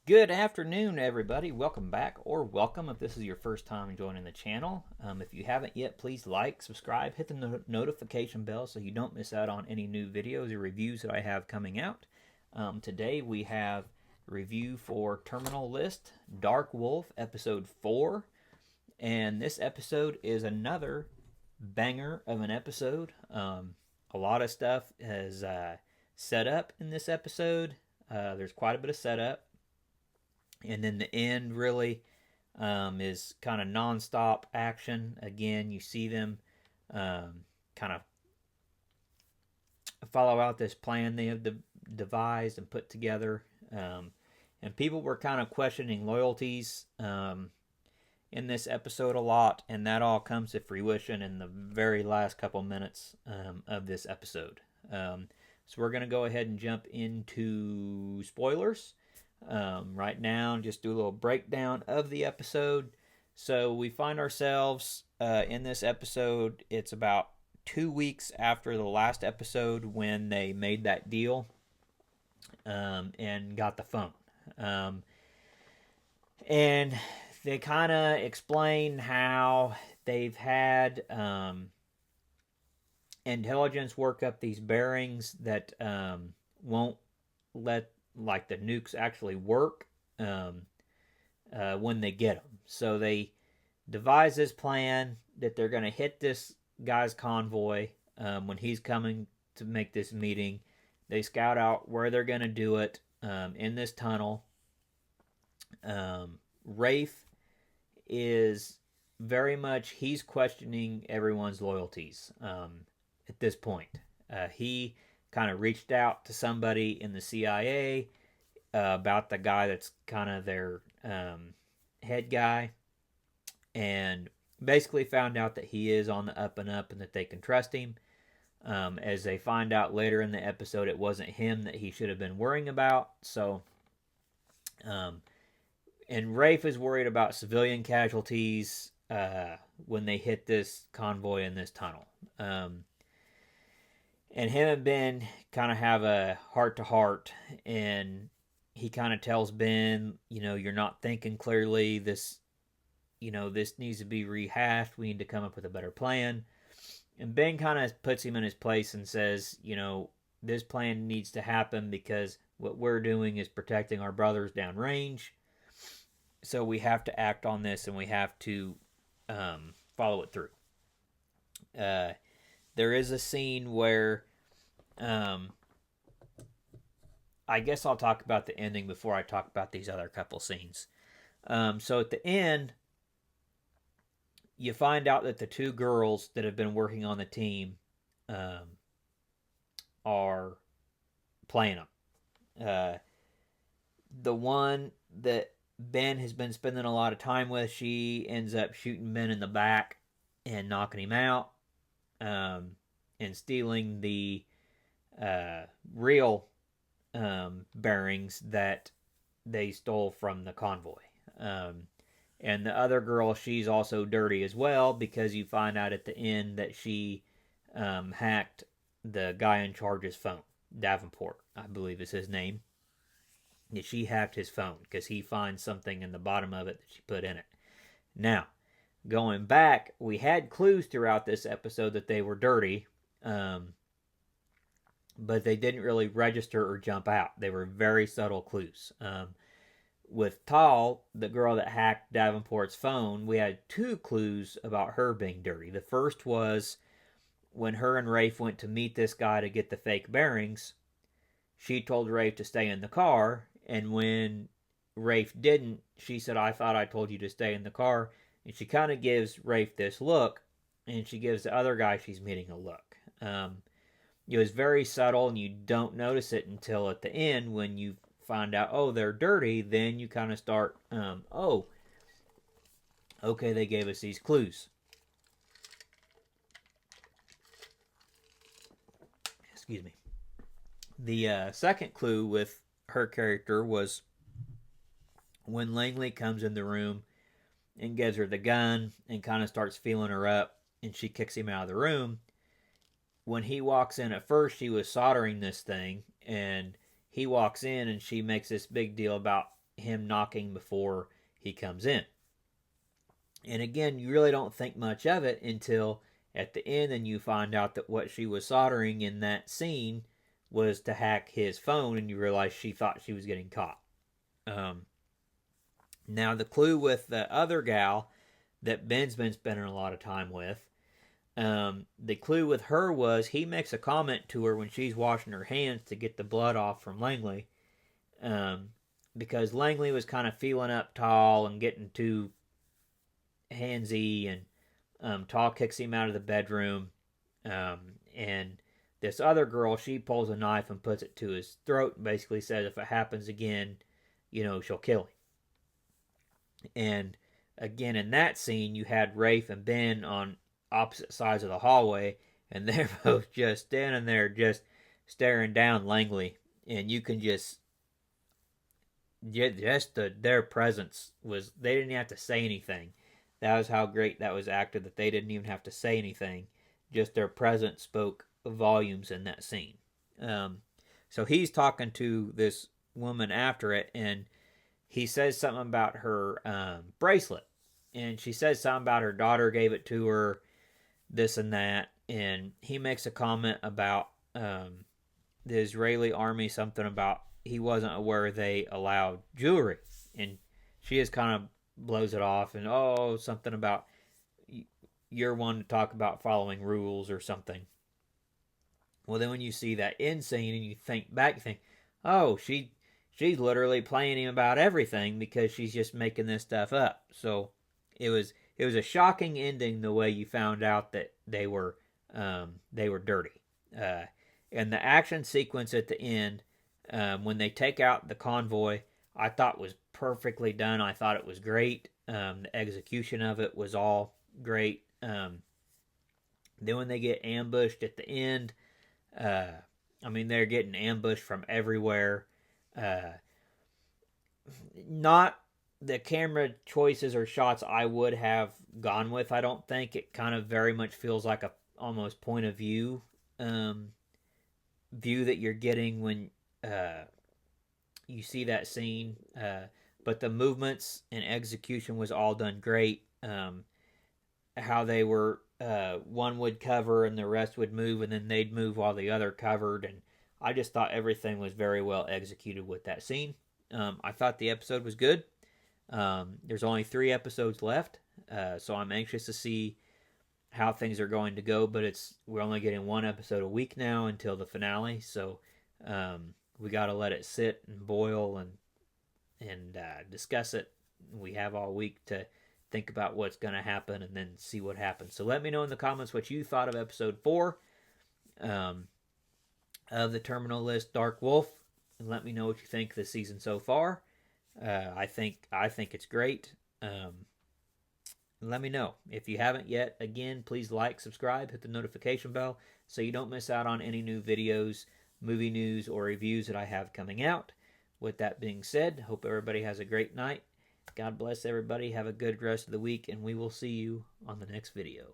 Good afternoon, everybody. Welcome back, or welcome if this is your first time joining the channel. If you haven't yet, please like, subscribe, hit the notification bell so you don't miss out on any new videos or reviews that I have coming out. Today we have a review for Terminal List, Dark Wolf, Episode 4. And this episode is another banger of an episode. A lot of stuff is set up in this episode. There's quite a bit of setup. And then the end really is kind of non-stop action. Again, you see them kind of follow out this plan they have devised and put together. And people were kind of questioning loyalties in this episode a lot, and that all comes to fruition in the very last couple minutes of this episode. So we're going to go ahead and jump into spoilers. Right now, just do a little breakdown of the episode. So we find ourselves in this episode. It's about 2 weeks after the last episode when they made that deal and got the phone. And they kind of explain how they've had intelligence work up these bearings that won't let like the nukes actually work when they get them. So they devise this plan that they're going to hit this guy's convoy when he's coming to make this meeting. They scout out where they're going to do it in this tunnel. Rafe is very much, he's questioning everyone's loyalties at this point. He kind of reached out to somebody in the CIA about the guy that's kind of their head guy, and basically found out that he is on the up and up and that they can trust him. As they find out later in the episode, it wasn't him that he should have been worrying about. So, and Rafe is worried about civilian casualties when they hit this convoy in this tunnel. And him and Ben kind of have a heart-to-heart, and he kind of tells Ben, you're not thinking clearly. This needs to be rehashed. We need to come up with a better plan. And Ben kind of puts him in his place and says, this plan needs to happen because what we're doing is protecting our brothers downrange. So we have to act on this, and we have to follow it through. There is a scene where, I guess I'll talk about the ending before I talk about these other couple scenes. So at the end, you find out that the two girls that have been working on the team are playing them. The one that Ben has been spending a lot of time with, she ends up shooting Ben in the back and knocking him out. And stealing the real bearings that they stole from the convoy. And the other girl, she's also dirty as well, because you find out at the end that she hacked the guy in charge's phone. Davenport, I believe is his name. Yeah, she hacked his phone because he finds something in the bottom of it that she put in it. Now, going back, we had clues throughout this episode that they were dirty, but they didn't really register or jump out. They were very subtle clues. With Tal, the girl that hacked Davenport's phone, we had 2 clues about her being dirty. The first was when her and Rafe went to meet this guy to get the fake bearings, she told Rafe to stay in the car, and when Rafe didn't, she said, "I thought I told you to stay in the car." And she kind of gives Rafe this look, and she gives the other guy she's meeting a look. It was very subtle, and you don't notice it until at the end when you find out, oh, they're dirty. Then you kind of start, oh, okay, they gave us these clues. Excuse me. The second clue with her character was when Langley comes in the room and gives her the gun and kind of starts feeling her up, and she kicks him out of the room. When he walks in, at first she was soldering this thing, and he walks in and she makes this big deal about him knocking before he comes in. And again, you really don't think much of it until at the end, and you find out that what she was soldering in that scene was to hack his phone, and you realize she thought she was getting caught. Now, the clue with the other gal that Ben's been spending a lot of time with, the clue with her was he makes a comment to her when she's washing her hands to get the blood off from Langley, because Langley was kind of feeling up Tall and getting too handsy, and Tall kicks him out of the bedroom, and this other girl, she pulls a knife and puts it to his throat and basically says if it happens again, she'll kill him. And again, in that scene, you had Rafe and Ben on opposite sides of the hallway, and they're both just standing there just staring down Langley, and you can just their presence was, they didn't have to say anything. That was how great that was acted, that they didn't even have to say anything. Just their presence spoke volumes in that scene. So he's talking to this woman after it, and he says something about her bracelet. And she says something about her daughter gave it to her, this and that. And he makes a comment about the Israeli army, something about he wasn't aware they allowed jewelry. And she just kind of blows it off, and something about you're one to talk about following rules or something. Well, then when you see that end scene and you think back, you think, oh, she's literally playing him about everything because she's just making this stuff up. So it was a shocking ending the way you found out that they were dirty. And the action sequence at the end, when they take out the convoy, I thought was perfectly done. I thought it was great. The execution of it was all great. Then when they get ambushed at the end, they're getting ambushed from everywhere. Not the camera choices or shots I would have gone with. I don't think it kind of very much feels like a almost point of view view that you're getting when you see that scene. But the movements and execution was all done great. How they were, one would cover and the rest would move, and then they'd move while the other covered. And I just thought everything was very well executed with that scene. I thought the episode was good. There's only 3 episodes left, so I'm anxious to see how things are going to go. But we're only getting 1 episode a week now until the finale, so we got to let it sit and boil and discuss it. We have all week to think about what's going to happen and then see what happens. So let me know in the comments what you thought of episode 4 of the Terminal List Dark Wolf, and let me know what you think of the season so far. I think it's great. Let me know. If you haven't yet, again, please like, subscribe, hit the notification bell so you don't miss out on any new videos, movie news, or reviews that I have coming out. With that being said, hope everybody has a great night. God bless everybody. Have a good rest of the week, and we will see you on the next video.